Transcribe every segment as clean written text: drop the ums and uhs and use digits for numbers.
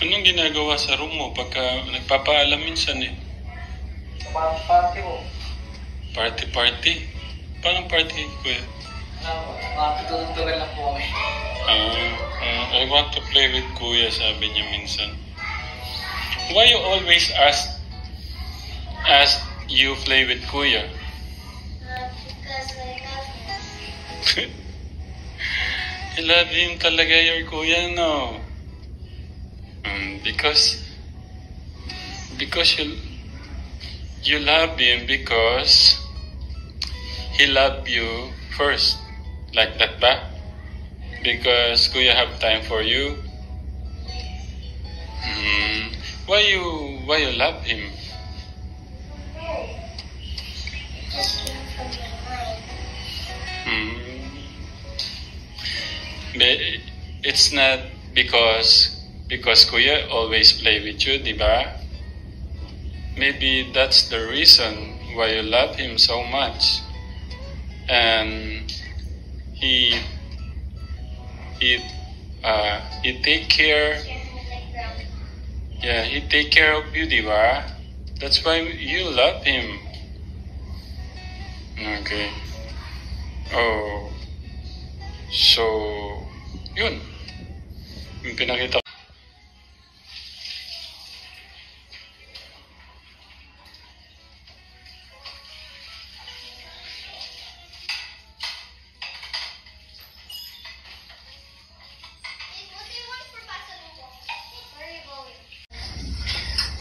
Anong ginagawa sa room mo pagka nagpapaalam minsan eh? Party mo. Party? Paano party, kuya? Matutulog-tuloy lang po kami. I want to play with kuya, sabi niya minsan. Why you always ask you play with kuya? Because I love him. You love him talaga, your kuya, no? Because you love him because he loved you first. Like that ba? Because kuya have time for you. Why you love him? Just came from your mind. It's not because kuya always play with you, di ba? Maybe that's the reason why you love him so much. And he take care. Yeah, he take care of you, di ba? That's why you love him. Okay. Oh. So, yun. Yung pinakita.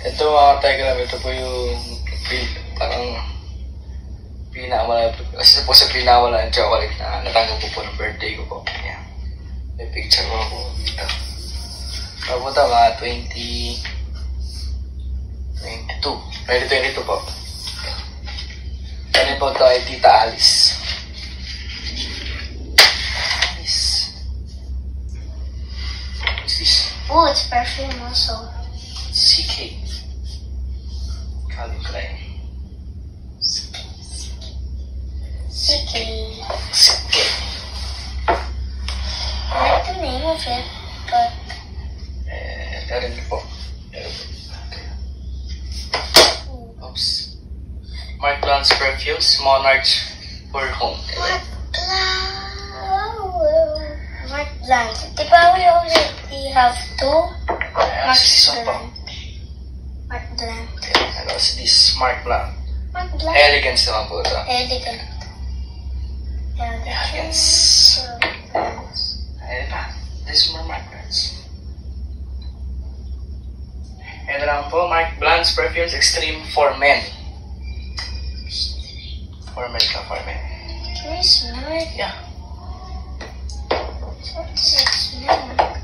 Ito mga Telegram, ito po yung parang isa po sa pinawala ng chocolate na natanggap ko po ng birthday ko po. Yan. May picture ko po dito. Ano po ito, mga 2022 po. Ano po ito ay Tita Alice. What's this? Oh, it's perfume also. CK. Calvin Klein. CK. CK. I like the name of it, but Meron po. Oops. Mark Blanc Perfumes, Monarch for Home. Mark Blanc. Di ba we already have two? Mark Blanc. Mark Blanc. And also this Mark Blanc. Mark Blanc. Elegance naman po ito. Elegant. Elegance. Ayun pa. This more Mark Blanc. Ito lang po, Mark Blanc Perfumes Extreme for Men. For men ka, for men. Can I smell it? Yeah. What does it smell like?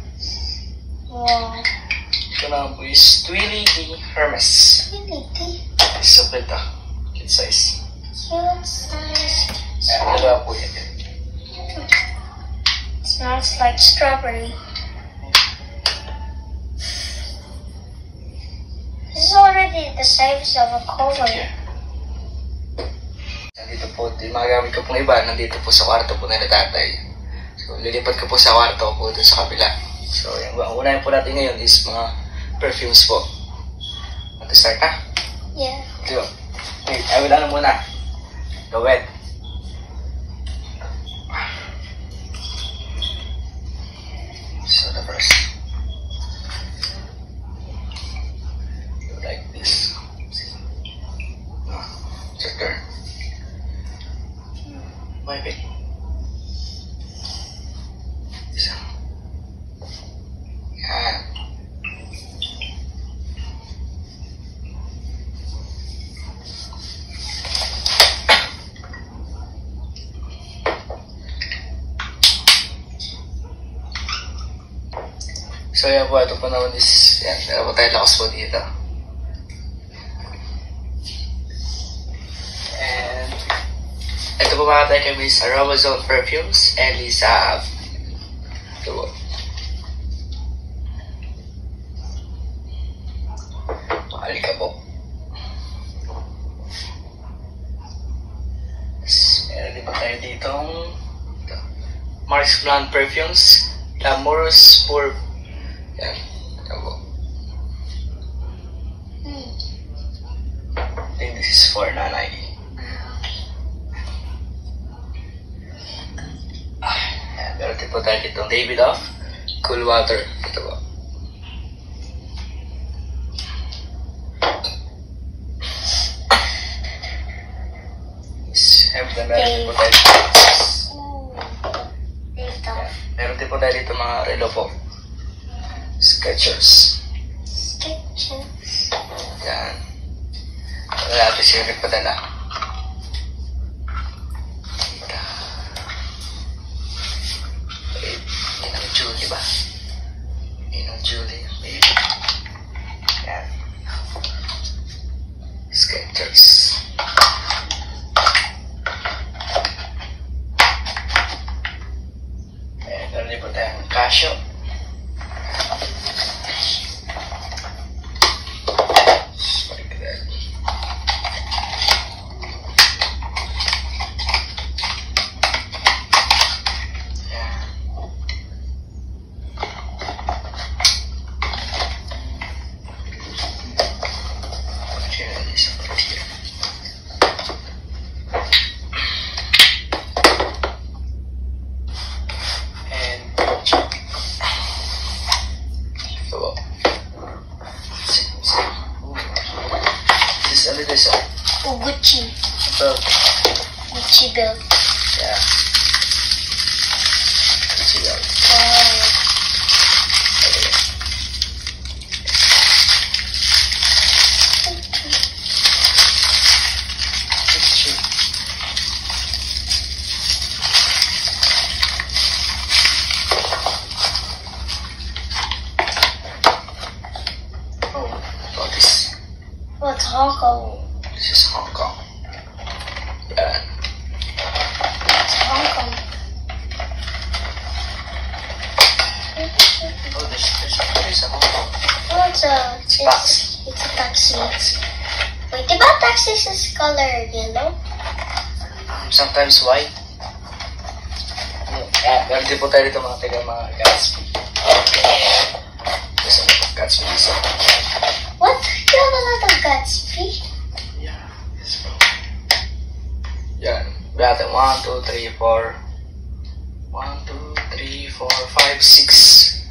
Wow. Ito naman po is Twilly D. Hermes. Really deep. Isa po ito. Kid size. Cute size. Ayan, dalawa po yan. Smells like strawberry. This is already the size of a cover. Yeah. Nandito po, yung mga gamit ko pong iba, nandito po sa kwarto po nila tatay. So, lilipat ko po sa kwarto po dun sa kabila. So, yung unahin po natin ngayon is mga perfumes po. Want to start na? Yeah. Ito. Wait, I will ano muna. The wet. So, the first. You like this. It's your turn. Wipe it. Isa. Yan. So yan po, ito po naman is, yan, meron po tayo lakas po dito. And, ito po mga tayo kami sa Aromazone Perfumes, Elisa. Ito po. Mahalika po. Meron din pa tayo ditong Marks Blanc Perfumes, Glamorous pour. Yan. Ito po. think this is for nanay. Ayan, meron din po tayo ditong David of Cool Water. Ito po. Siyempre, meron din po tayo dito. Dito. Meron din po tayo dito mga relo po. Skechers. Sketches. Yan. Wala natin siya nagpadala. Inang Julie ba? Inang Julie. Baby. Yan. Skechers. Ayan, meron din po tayong Casio. Oh, Gucci. Belt. Gucci belt. Yeah. Gucci belt. Wow. Okay. Gucci. Oh, got this. What's Hong Kong? This is Hong Kong. Yeah. It's Hong Kong. Oh, there's a Hong Kong. Oh, it's a taxi. Wait, diba taxis is color yellow? Sometimes white. Meron din po tayo dito mga taga mga Gatsby. There's a lot of Gatsby. What? You have a lot of Gatsby? Yeah, yes bro. Yan. Brother, 1, 2, 3, 4. 1, 2, 3, 4, 5, 6.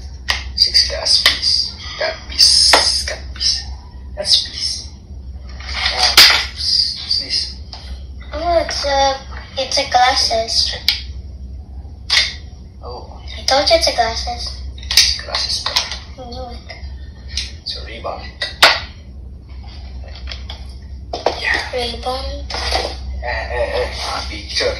6 Gatsby's. Gatsby's. What's this? Oh, it's a glasses. Oh, I told you it's a glasses. glasses pa. I knew it. It's a rebound. Yeah. Ray-Ban. Mga picture.